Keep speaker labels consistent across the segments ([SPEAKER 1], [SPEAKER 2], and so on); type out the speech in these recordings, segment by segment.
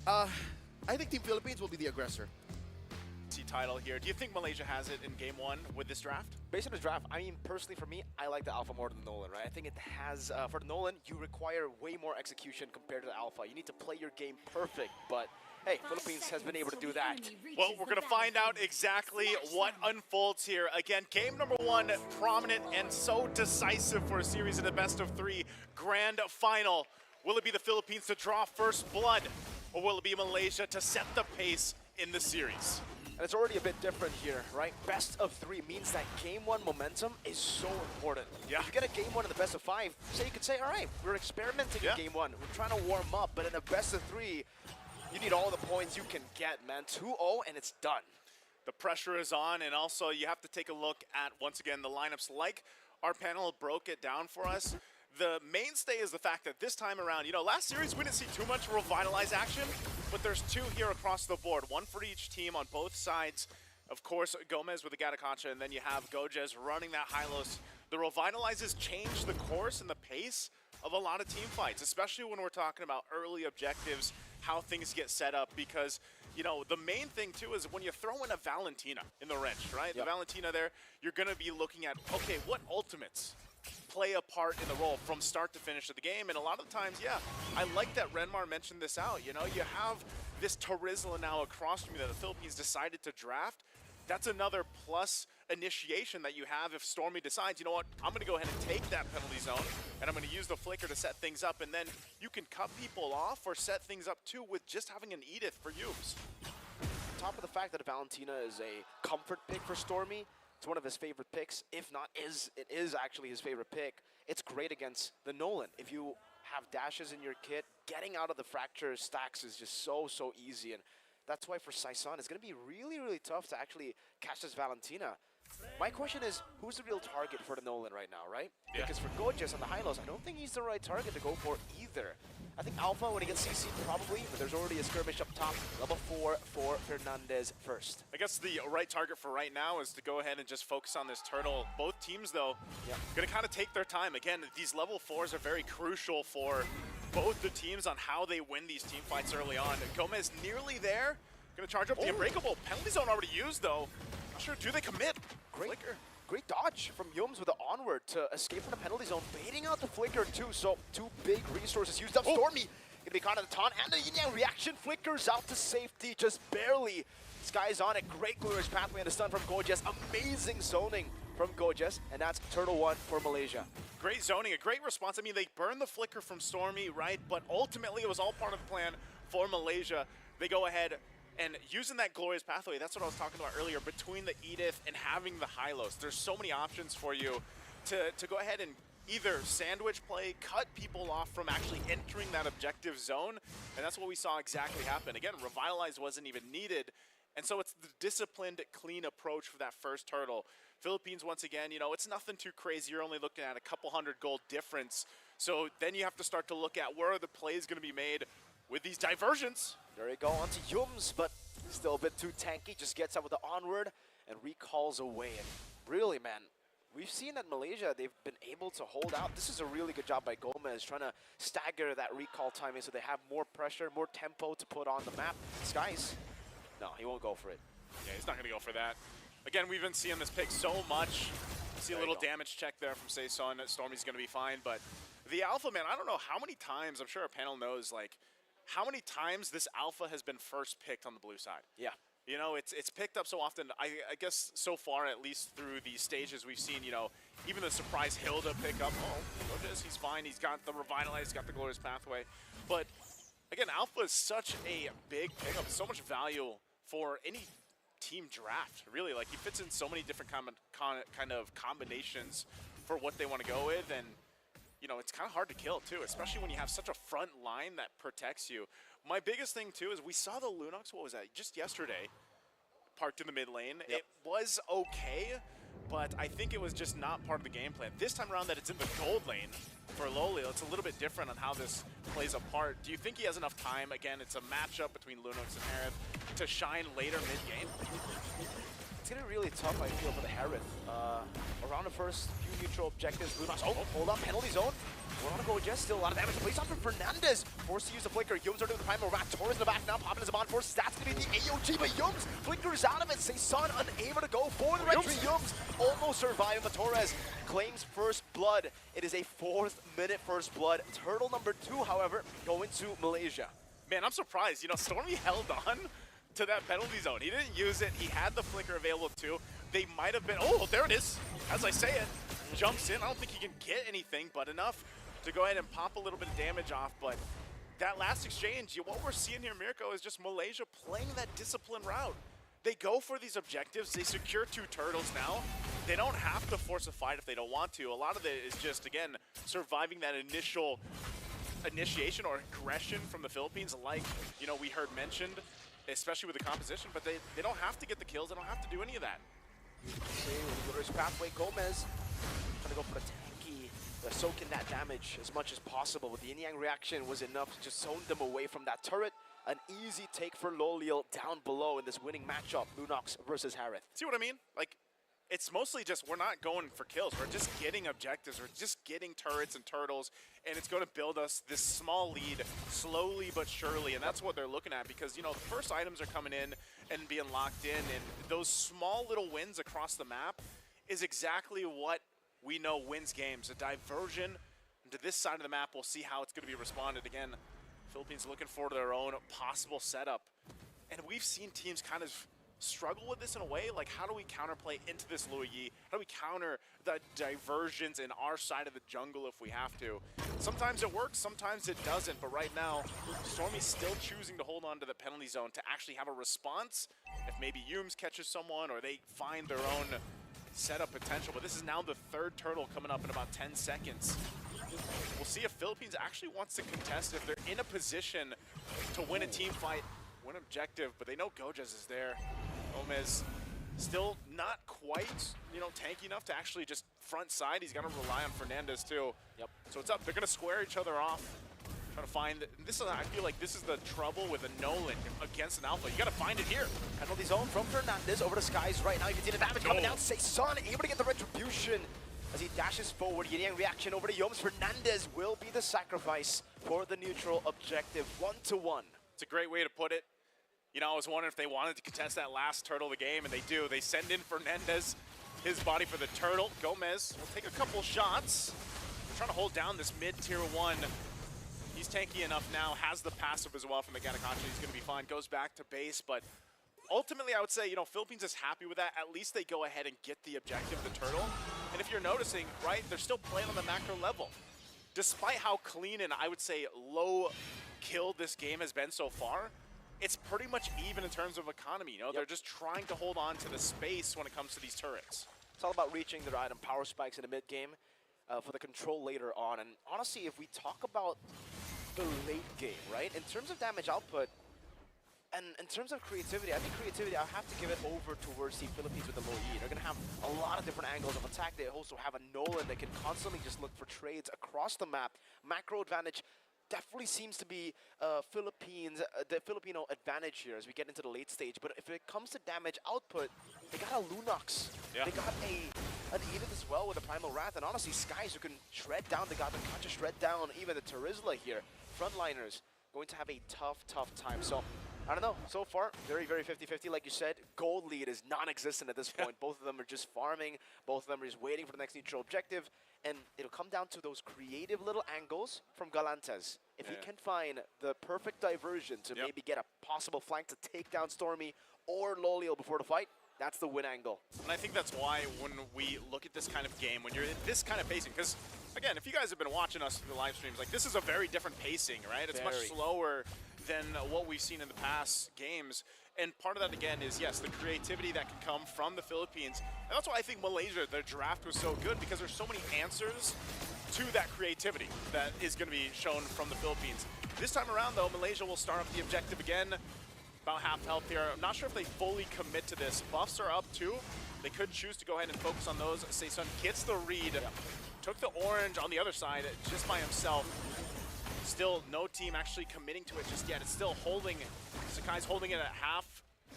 [SPEAKER 1] I think Team Philippines will be the aggressor.
[SPEAKER 2] Title here. Do you think Malaysia has it in game one with this draft?
[SPEAKER 3] Based on the draft, I mean, personally for me, I like the Alpha more than the Nolan, right? I think it has, for the Nolan, you require way more execution compared to the Alpha. You need to play your game perfect, but hey, Philippines has been able to do that.
[SPEAKER 2] Well, we're going to find out exactly what unfolds here. Again, game number one, prominent and so decisive for a series in the best of three grand final. Will it be the Philippines to draw first blood, or will it be Malaysia to set the pace in the series?
[SPEAKER 3] And it's already a bit different here, right? Best of three means that game one momentum is so important.
[SPEAKER 2] Yeah.
[SPEAKER 3] If you get a game one in the best of five, say you could say, all right, we're experimenting in game one. We're trying to warm up, but in a best of three, you need all the points you can get, man. 2-0 and it's done.
[SPEAKER 2] The pressure is on, and also you have to take a look at, once again, the lineups like our panel broke it down for us. The mainstay is the fact that this time around, you know, last series we didn't see too much Revitalize action, but there's two here across the board, one for each team on both sides. Of course, Gomez with the Gatakacha, and then you have Gojez running that Hylos. The Revitalizes change the course and the pace of a lot of team fights, especially when we're talking about early objectives, how things get set up, because, you know, the main thing too is when you throw in a Valentina in the wrench, right? The Valentina there, you're going to be looking at, okay, what ultimates play a part in the role from start to finish of the game. And a lot of times, yeah, I like that Renmar mentioned this out. You know, you have this Tarizla now across from you that the Philippines decided to draft. That's another plus initiation that you have if Stormy decides, you know what, I'm going to go ahead and take that penalty zone, and I'm going to use the flicker to set things up, and then you can cut people off or set things up too with just having an Edith for Yubes.
[SPEAKER 3] On top of the fact that Valentina is a comfort pick for Stormy, it's one of his favorite picks. If not, it is actually his favorite pick. It's great against the Nolan. If you have dashes in your kit, getting out of the fracture stacks is just so easy. And that's why for Saison, it's going to be really tough to actually catch this Valentina. My question is, who's the real target for the Nolan right now, right?
[SPEAKER 2] Yeah.
[SPEAKER 3] Because for Gojez on the Hylos, I don't think he's the right target to go for either. I think Alpha, when he gets CC, probably, but there's already a skirmish up top. Level 4 for Fernandez first.
[SPEAKER 2] I guess the right target for right now is to go ahead and just focus on this turtle. Both teams, though, going to kind of take their time. Again, these level 4s are very crucial for both the teams on how they win these team fights early on. Gomez nearly there. Going to charge up the Unbreakable. Penalty zone already used, though. Not sure, do they commit?
[SPEAKER 3] Great dodge from Yums with the onward to escape from the penalty zone, baiting out the flicker too. So two big resources used up. Stormy gonna be caught in the taunt, and the yin yang reaction flickers out to safety just barely. Sky's on it. Great glorious pathway and a stun from Gojez. Amazing zoning from Gojez, and that's Turtle 1 for Malaysia.
[SPEAKER 2] Great zoning, a great response. I mean, they burned the flicker from Stormy, right? But ultimately, it was all part of the plan for Malaysia. They go ahead and using that glorious pathway, that's what I was talking about earlier, between the Edith and having the Hylos. There's so many options for you to go ahead and either sandwich play, cut people off from actually entering that objective zone, and that's what we saw exactly happen. Again, Revitalize wasn't even needed, and so it's the disciplined, clean approach for that first turtle. Philippines, once again, you know, it's nothing too crazy. You're only looking at a couple hundred gold difference. So then you have to start to look at where are the plays going to be made with these diversions.
[SPEAKER 3] There you go, onto Yums, but still a bit too tanky. Just gets up with the onward and recalls away. And really, man, we've seen that Malaysia, they've been able to hold out. This is a really good job by Gomez, trying to stagger that recall timing so they have more pressure, more tempo to put on the map. Skies, no, he won't go for it.
[SPEAKER 2] Yeah, he's not going to go for that. Again, we've been seeing this pick so much. See a little damage check there from Saison. Stormy's going to be fine, but the Alpha, man, I don't know how many times, I'm sure our panel knows, like, how many times this Alpha has been first picked on the blue side.
[SPEAKER 3] Yeah.
[SPEAKER 2] You know, it's picked up so often. I guess so far, at least through these stages we've seen, you know, even the surprise Hilda pick up. Oh, Gojez, he's fine. He's got the Revitalize, he's got the Glorious Pathway. But, again, Alpha is such a big pickup, so much value for any team draft, really. Like, he fits in so many different kind of combinations for what they want to go with, and you know, it's kind of hard to kill too, especially when you have such a front line that protects you. My biggest thing too is we saw the Lunox, what was that, just yesterday, parked in the mid lane. It was okay, but I think it was just not part of the game plan. This time around that it's in the gold lane for Lolio, it's a little bit different on how this plays a part. Do you think he has enough time? Again, it's a matchup between Lunox and Harith to shine later mid-game.
[SPEAKER 3] it's going to be really tough, I feel, for the Harith. Around the first few neutral objectives, Lunox, oh, hold up, penalty zone. We're on a go, just still a lot of damage. Plays on from Fernandez. Forced to use the flicker. Yums are doing the primal rat. Torres in the back now, popping his bond force. That's going to be the AOG, but Yums flickers out of it. Saison unable to go for the retry. Yums almost surviving, but Torres claims first blood. It is a 4th minute first blood. Turtle number 2, however, going to Malaysia.
[SPEAKER 2] Man, I'm surprised. You know, Stormy held on to that penalty zone. He didn't use it. He had the flicker available too. They might have been, oh, there it is. As I say it, jumps in. I don't think he can get anything, but enough to go ahead and pop a little bit of damage off. But that last exchange, what we're seeing here, Mirko, is just Malaysia playing that disciplined route. They go for these objectives. They secure 2 turtles now. They don't have to force a fight if they don't want to. A lot of it is just, again, surviving that initial initiation or aggression from the Philippines, like, you know, we heard mentioned, especially with the composition, but they don't have to get the kills. They don't have to do any of that.
[SPEAKER 3] There's pathway. Gomez trying to go for the tanky, soak in that damage as much as possible. But the yin-yang reaction was enough to just zone them away from that turret. An easy take for Loliel down below in this winning matchup, Lunox versus Harith.
[SPEAKER 2] See what I mean? Like, it's mostly just we're not going for kills. We're just getting objectives. We're just getting turrets and turtles, and it's going to build us this small lead slowly but surely, and that's what they're looking at because, you know, the first items are coming in and being locked in, and those small little wins across the map is exactly what we know wins games. A diversion to this side of the map, we'll see how it's going to be responded. Again, Philippines looking for their own possible setup, and we've seen teams kind of struggle with this in a way. Like, how do we counterplay into this Louis Yi? How do we counter the diversions in our side of the jungle if we have to? Sometimes it works, sometimes it doesn't, but right now, Stormy's still choosing to hold on to the penalty zone to actually have a response if maybe Yums catches someone or they find their own setup potential. But this is now the 3rd turtle coming up in about 10 seconds. We'll see if Philippines actually wants to contest, if they're in a position to win a team fight, win objective, but they know Gojas is there. Gomez still not quite, you know, tanky enough to actually just front side. He's got to rely on Fernandez too.
[SPEAKER 3] Yep.
[SPEAKER 2] So it's up. They're going to square each other off. Trying to find this is. I feel like this is the trouble with a Nolan against an Alpha. You got to find it here.
[SPEAKER 3] Penalty zone from Fernandez over the skies right now. You can see the damage coming down. Saison able to get the retribution as he dashes forward. Yin-yang reaction over to Yums. Fernandez will be the sacrifice for the neutral objective. 1-1.
[SPEAKER 2] It's a great way to put it. You know, I was wondering if they wanted to contest that last turtle of the game, and they do. They send in Fernandez, his body for the turtle. Gomez will take a couple shots. They're trying to hold down this mid-tier 1. He's tanky enough now, has the passive as well from the Gatakachi. He's going to be fine, goes back to base, but ultimately I would say, you know, Philippines is happy with that. At least they go ahead and get the objective, the turtle. And if you're noticing, right, they're still playing on the macro level. Despite how clean and I would say low kill this game has been so far, it's pretty much even in terms of economy. You know, they're just trying to hold on to the space when it comes to these turrets.
[SPEAKER 3] It's all about reaching their item power spikes in the mid game for the control later on. And honestly, if we talk about the late game, right, in terms of damage output and in terms of creativity, I think creativity, I have to give it over towards the Philippines with the low E. They're going to have a lot of different angles of attack. They also have a Nolan that can constantly just look for trades across the map. Macro advantage definitely seems to be the Filipino advantage here as we get into the late stage. But if it comes to damage output, they got a Lunox. Yeah. They got an Edith as well with a Primal Wrath. And honestly, Skies who can shred down the Gatakachi, shred down even the Terizla here. Frontliners going to have a tough time. So, I don't know. So far, very 50-50. Like you said, gold lead is non-existent at this point. Both of them are just farming. Both of them are just waiting for the next neutral objective. And it'll come down to those creative little angles from Galantes. If he can find the perfect diversion to maybe get a possible flank to take down Stormy or Loliel before the fight, that's the win angle.
[SPEAKER 2] And I think that's why when we look at this kind of game, when you're in this kind of pacing, because again, if you guys have been watching us through the live streams, like this is a very different pacing, right? It's much slower than what we've seen in the past games. And part of that, again, is, yes, the creativity that can come from the Philippines. And that's why I think Malaysia, their draft was so good, because there's so many answers to that creativity that is going to be shown from the Philippines. This time around, though, Malaysia will start up the objective again. About half health here. I'm not sure if they fully commit to this. Buffs are up, too. They could choose to go ahead and focus on those. Saison gets the read. Took the orange on the other side just by himself. Still no team actually committing to it just yet. It's still holding, Sakai's holding it at half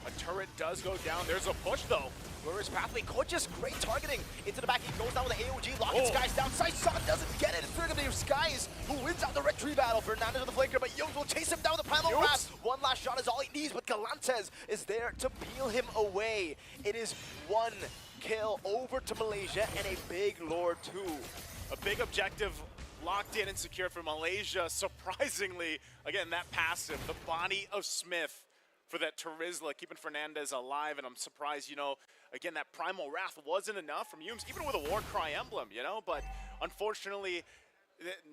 [SPEAKER 2] A turret does go down. There's a push, though.
[SPEAKER 3] Where's Pathway? Gorgeous, great targeting. Into the back, he goes down with the AOG, locking Skies down. Saison doesn't get it. It's going to be Skies who wins out the red tree battle. Fernandez with the flicker, but Yones will chase him down with the primal wrap. One last shot is all he needs, but Galantes is there to peel him away. It is one kill over to Malaysia and a big lore too.
[SPEAKER 2] A big objective locked in and secured for Malaysia. Surprisingly, again, that passive, the body of Smith for that Terizla, keeping Fernandez alive, and I'm surprised, you know, again, that Primal Wrath wasn't enough from Humes, even with a Warcry emblem, you know, but unfortunately,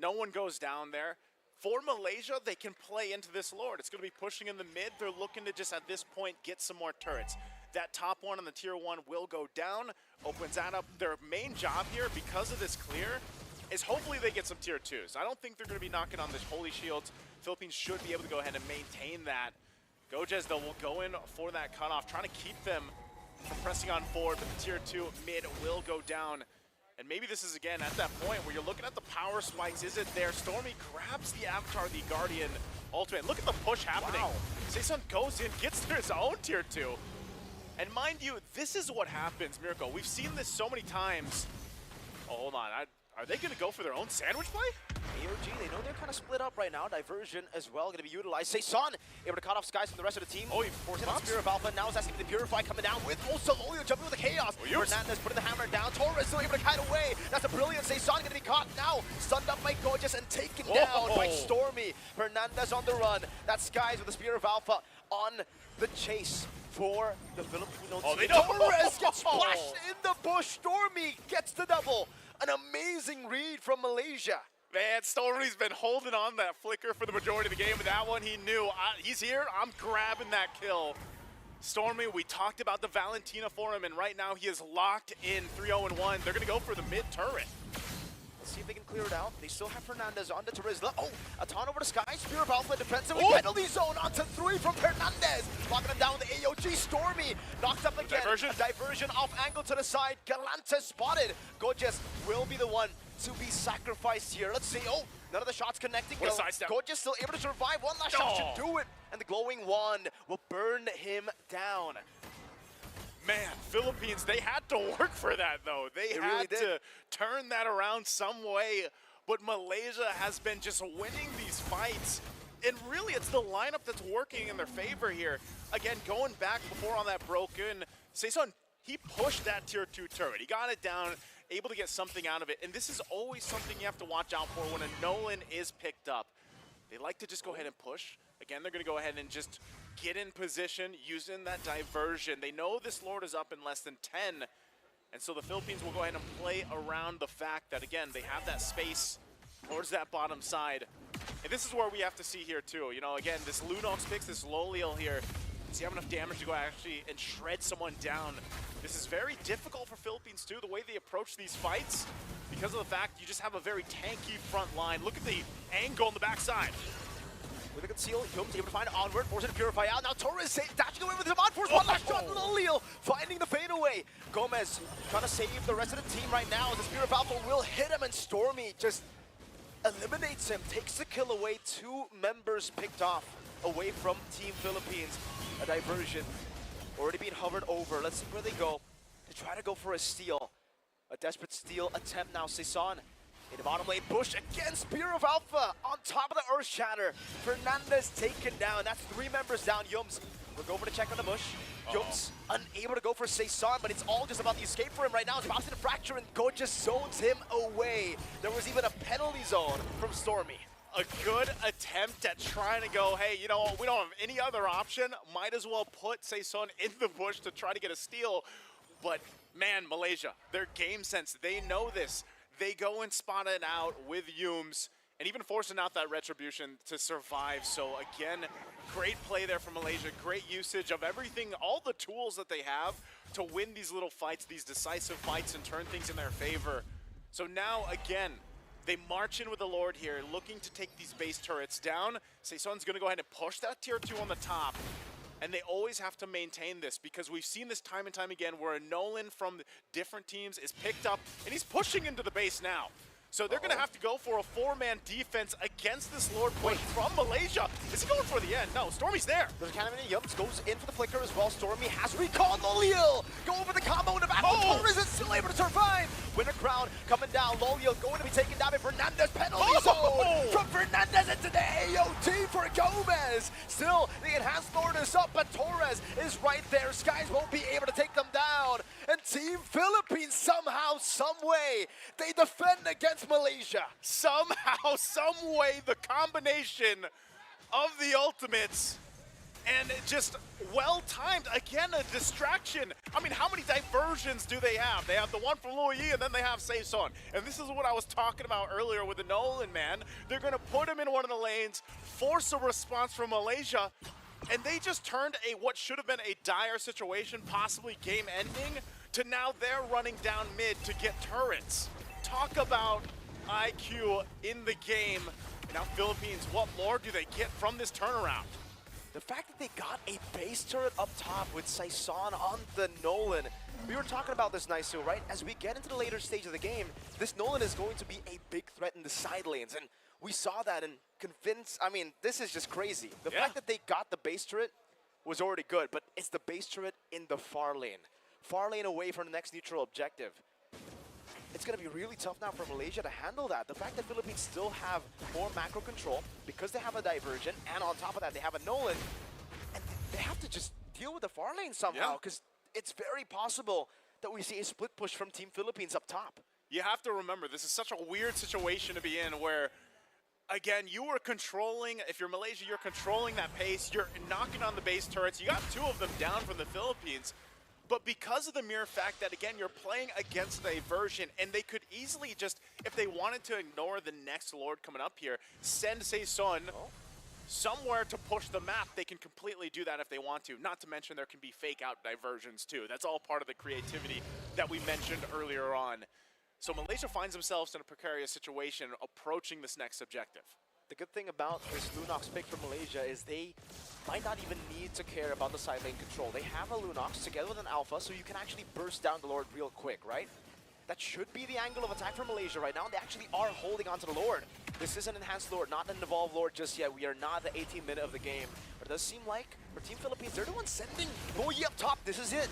[SPEAKER 2] no one goes down there. For Malaysia, they can play into this Lord. It's going to be pushing in the mid. They're looking to just, at this point, get some more turrets. That top one on the tier 1 will go down, opens that up. Their main job here, because of this clear, is hopefully they get some tier 2s. I don't think they're going to be knocking on the Holy Shields. Philippines should be able to go ahead and maintain that. Gojez, though, will go in for that cutoff, trying to keep them from pressing on forward, but the tier 2 mid will go down. And maybe this is, again, at that point where you're looking at the power spikes. Is it there? Stormy grabs the Avatar, the Guardian ultimate. Look at the push happening. Wow. Saison goes in, gets his own tier 2. And mind you, this is what happens, Mirko. We've seen this so many times. Oh, hold on. Are they going to go for their own sandwich play?
[SPEAKER 3] AOG, they know they're kind of split up right now. Diversion as well going to be utilized. Saison able to cut off Skies from the rest of the team.
[SPEAKER 2] Oh, he
[SPEAKER 3] forcing the Spear of Alpha. Now it's asking the Purify coming down with also Lolio jumping with the Chaos.
[SPEAKER 2] Oh,
[SPEAKER 3] Fernandez putting the hammer down. Torres still able to kite away. That's a brilliant. Saison going to be caught now. Stunned up by Gorgeous and taken down by Stormy. Fernandez on the run. That's Skies with the Spear of Alpha on the chase for the Filipino team. Torres gets splashed in the bush. Stormy gets the double. An amazing read from Malaysia.
[SPEAKER 2] Man, Stormy's been holding on that flicker for the majority of the game, but that one he knew. He's here, I'm grabbing that kill. Stormy, we talked about the Valentina for him, and right now he is locked in 3-0-1. They're going to go for the mid turret.
[SPEAKER 3] Let's see if they can clear it out. They still have Fernandez on to Terizla. Oh, a ton over to Sky. Spear of Alpha defensive. Penalty zone onto 3 from Fernandez. Locking him down with the AOG. Stormy knocked up again. A diversion off angle to the side. Galantes spotted. Gorgeous will be the one to be sacrificed here. Let's see. Oh, none of the shots connecting. Gorgeous still able to survive. One last shot should do it. And the glowing wand will burn him down.
[SPEAKER 2] Man, Philippines, they had to work for that, though. They had really to turn that around some way. But Malaysia has been just winning these fights. And really, it's the lineup that's working in their favor here. Again, going back before on that broken, Saison, he pushed that tier 2 turret. He got it down, able to get something out of it. And this is always something you have to watch out for when a Nolan is picked up. They like to just go ahead and push. Again, they're going to go ahead and just get in position using that diversion. They know this Lord is up in less than 10. And so the Philippines will go ahead and play around the fact that, again, they have that space towards that bottom side. And this is where we have to see here, too. You know, again, this Lunox picks this Loliel here. Does he have enough damage to go actually and shred someone down? This is very difficult for Philippines, too, the way they approach these fights. Because of the fact you just have a very tanky front line. Look at the angle on the backside.
[SPEAKER 3] With a conceal, Humes able to find Onward, forcing to purify out. Now Torres dashing away with him on force. One last shot, Loliel finding the fadeaway. Gomez trying to save the rest of the team right now. The Spear of Alpha will hit him, and Stormy just eliminates him, takes the kill away. 2 members picked off away from Team Philippines. A diversion already being hovered over. Let's see where they go. They try to go for a steal. A desperate steal attempt now. Saison in the bottom lane, push again. Spear of Alpha on top of the Earth Shatter. Fernandez taken down. That's 3 members down. Yums will go for the check on the bush. Yums unable to go for Saison, but it's all just about the escape for him right now. It's about to fracture, and Gorgeous zones him away. There was even a penalty zone from Stormy.
[SPEAKER 2] A good attempt at trying to go, hey, you know, we don't have any other option. Might as well put Saison in the bush to try to get a steal. But man, Malaysia, their game sense, they know this. They go and spot it out with Humes and even forcing out that retribution to survive. So again, great play there from Malaysia. Great usage of everything, all the tools that they have to win these little fights, these decisive fights, and turn things in their favor. So now, again, they march in with the Lord here, looking to take these base turrets down. Saison's going to go ahead and push that tier 2 on the top. And they always have to maintain this because we've seen this time and time again where a Nolan from different teams is picked up and he's pushing into the base now. So they're going to have to go for a 4-man defense against this Lord push from Malaysia. Is he going for the end? No, Stormy's there.
[SPEAKER 3] There's kind of many yumps, goes in for the flicker as well. Stormy has recon Loliel. Go over the combo in the back. Torres is still able to survive. Winter Crown coming down. Loliel going to be taken down by Fernandez. Penalty zone from Fernandez into the AOT for Gomez. Still, the enhanced Lord is up, but Torres is right there. Skies won't be able to take them down. And Team Philippines somehow, some way, they defend against Malaysia.
[SPEAKER 2] Somehow, some way, the combination of the ultimates and just well-timed. Again, a distraction. I mean, how many diversions do they have? They have the one from Luo Yi, and then they have Saison. And this is what I was talking about earlier with the Nolan, man. They're going to put him in one of the lanes, force a response from Malaysia, and they just turned what should have been a dire situation, possibly game-ending, to now they're running down mid to get turrets. Talk about IQ in the game. Now Philippines, what more do they get from this turnaround?
[SPEAKER 3] The fact that they got a base turret up top with Saison on the Nolan. We were talking about this, Naisu, right? As we get into the later stage of the game, this Nolan is going to be a big threat in the side lanes. And we saw that and I mean, this is just crazy. The fact that they got the base turret was already good, but it's the base turret in the far lane. Far lane away from the next neutral objective. It's going to be really tough now for Malaysia to handle that. The fact that Philippines still have more macro control because they have a diversion, and on top of that, they have a Nolan, and they have to just deal with the far lane somehow, because it's very possible that we see a split push from Team Philippines up top.
[SPEAKER 2] You have to remember, this is such a weird situation to be in where, again, you are controlling, if you're Malaysia, you're controlling that pace, you're knocking on the base turrets, you got 2 of them down from the Philippines. But because of the mere fact that, again, you're playing against a version, and they could easily just, if they wanted to ignore the next Lord coming up here, send Saison somewhere to push the map, they can completely do that if they want to. Not to mention there can be fake out diversions too. That's all part of the creativity that we mentioned earlier on. So Malaysia finds themselves in a precarious situation approaching this next objective.
[SPEAKER 3] The good thing about this Lunox pick from Malaysia is they might not even need to care about the side lane control. They have a Lunox together with an Alpha, so you can actually burst down the Lord real quick, right? That should be the angle of attack for Malaysia right now. They actually are holding onto the Lord. This is an enhanced Lord, not an evolved Lord just yet. We are not at the 18th minute of the game. But it does seem like for Team Philippines, they're the ones sending Luo Yi up top. This is it.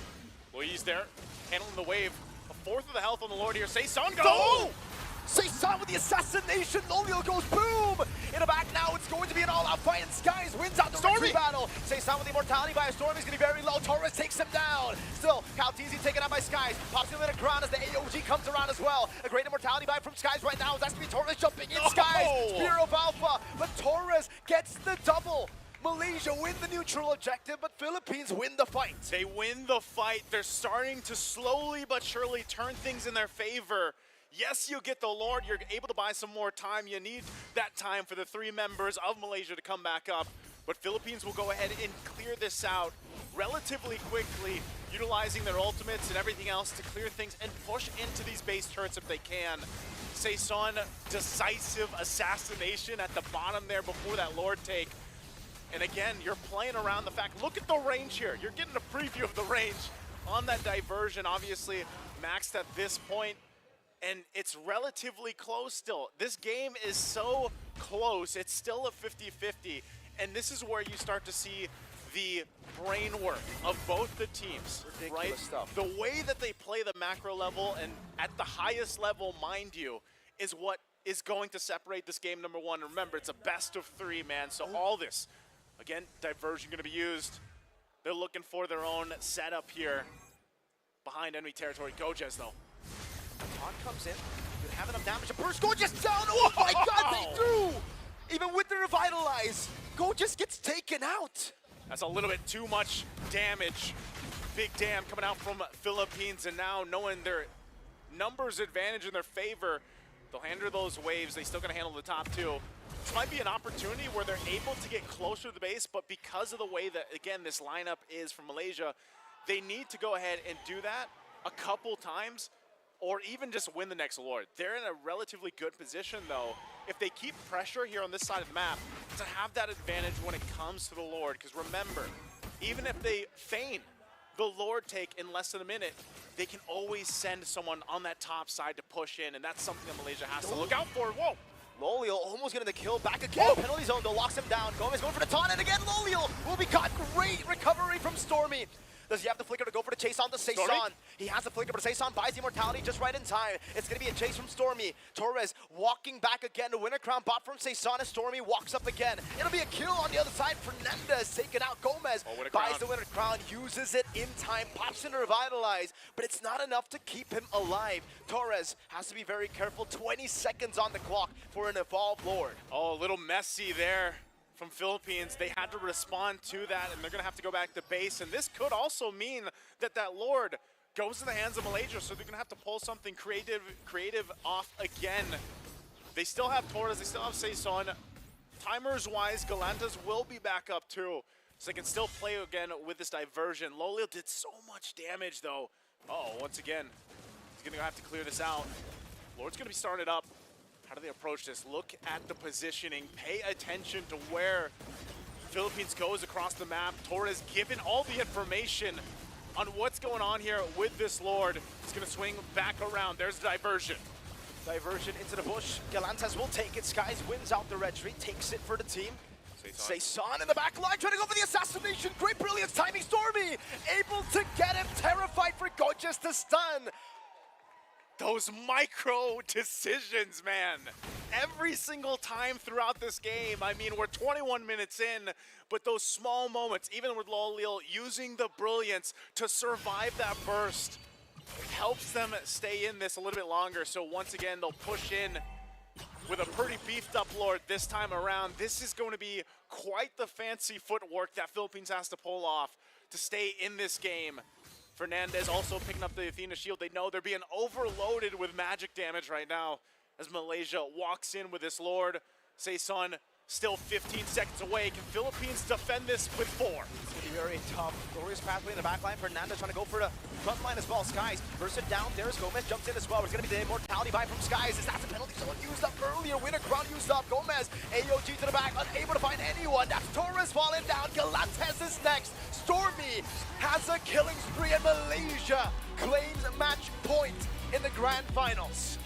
[SPEAKER 2] Luo Yi's there, handling the wave. A 4th of the health on the Lord here. Saison go!
[SPEAKER 3] Go! Saison with the assassination. Loliel goes boom! In the back now, it's going to be an all-out fight, and Skies wins out the victory battle. Saison with the immortality by a Storm is going to be very low. Torres takes him down. Still, Caltizi taken out by Skies. Pops him in the ground as the AOG comes around as well. A great immortality buy from Skies right now. That's going to be Torres jumping in. Skies, Spear of Alpha, but Torres gets the double. Malaysia win the neutral objective, but Philippines win the fight.
[SPEAKER 2] They win the fight. They're starting to slowly but surely turn things in their favor. Yes, you get the Lord. You're able to buy some more time. You need that time for the 3 members of Malaysia to come back up. But Philippines will go ahead and clear this out relatively quickly, utilizing their ultimates and everything else to clear things and push into these base turrets if they can. Saison, decisive assassination at the bottom there before that Lord take. And again, you're playing around the fact, look at the range here. You're getting a preview of the range on that diversion, obviously maxed at this point. And it's relatively close still. This game is so close. It's still a 50-50. And this is where you start to see the brain work of both the teams.
[SPEAKER 3] Ridiculous
[SPEAKER 2] right?
[SPEAKER 3] stuff.
[SPEAKER 2] The way that they play the macro level, and at the highest level, mind you, is what is going to separate this game number 1. Remember, it's a best of 3, man. So all this, again, diversion going to be used. They're looking for their own setup here behind enemy territory. Gojez, though.
[SPEAKER 3] Taunt comes in, you have enough damage to burst. Gojez down, oh my god, they threw! Even with the revitalize, Gojez gets taken out.
[SPEAKER 2] That's a little bit too much damage. Big damn coming out from Philippines, and now knowing their numbers advantage in their favor, they'll handle those waves. They still gonna handle the top 2. This might be an opportunity where they're able to get closer to the base, but because of the way that, again, this lineup is from Malaysia, they need to go ahead and do that a couple times, or even just win the next Lord. They're in a relatively good position, though, if they keep pressure here on this side of the map, to have that advantage when it comes to the Lord. Because remember, even if they feign the Lord take in less than a minute, they can always send someone on that top side to push in, and that's something that Malaysia has to look out for. Whoa!
[SPEAKER 3] Lolio almost getting the kill back again. Penalty zone though, locks him down. Gomez going for the taunt, and again Lolio will be caught. Great recovery from Stormy. Does he have the flicker to go for the chase on the Saison? He has the flicker, but Saison buys the immortality just right in time. It's going to be a chase from Stormy. Torres walking back again to win a crown bot from Saison as Stormy walks up again. It'll be a kill on the other side. Fernandez taking out Gomez. Buys the winner crown, uses it in time, pops in to revitalize, but it's not enough to keep him alive. Torres has to be very careful. 20 seconds on the clock for an evolved Lord.
[SPEAKER 2] Oh, a little messy there from Philippines. They had to respond to that, and they're going to have to go back to base. And this could also mean that that Lord goes in the hands of Malaysia, so they're going to have to pull something creative off again. They still have Torres, they still have Saison. Timers-wise, Galantas will be back up too, so they can still play again with this diversion. Lolio did so much damage though. Uh-oh, once again, he's going to have to clear this out. Lord's going to be started up. How do they approach this? Look at the positioning. Pay attention to where Philippines goes across the map. Torres given all the information on what's going on here with this Lord. He's going to swing back around. There's the diversion.
[SPEAKER 3] Diversion into the bush. Galantas will take it. Skies wins out the red tree, takes it for the team. Saison in the back line, trying to go for the assassination. Great brilliance timing. Stormy able to get him. Terrified for Gorgeous to stun.
[SPEAKER 2] Those micro decisions, man. Every single time throughout this game. I mean, we're 21 minutes in, but those small moments, even with Lolio using the brilliance to survive that burst, helps them stay in this a little bit longer. So once again, they'll push in with a pretty beefed up Lord this time around. This is going to be quite the fancy footwork that Philippines has to pull off to stay in this game. Fernandez also picking up the Athena shield. They know they're being overloaded with magic damage right now as Malaysia walks in with this Lord. Saison still 15 seconds away. Can Philippines defend this with 4?
[SPEAKER 3] It's going to be very tough. Glorious pathway in the back line. Fernandez trying to go for the front line as well. Skies bursts it down. There's Gomez, jumps in as well. It's going to be the immortality buy from Skies. Is that the penalty zone used up earlier? Winner crown used up. Gomez, AOG to the back, unable to find anyone. That's Torres falling down. Galantas is next. Stormy has a killing spree, and Malaysia claims match point in the grand finals.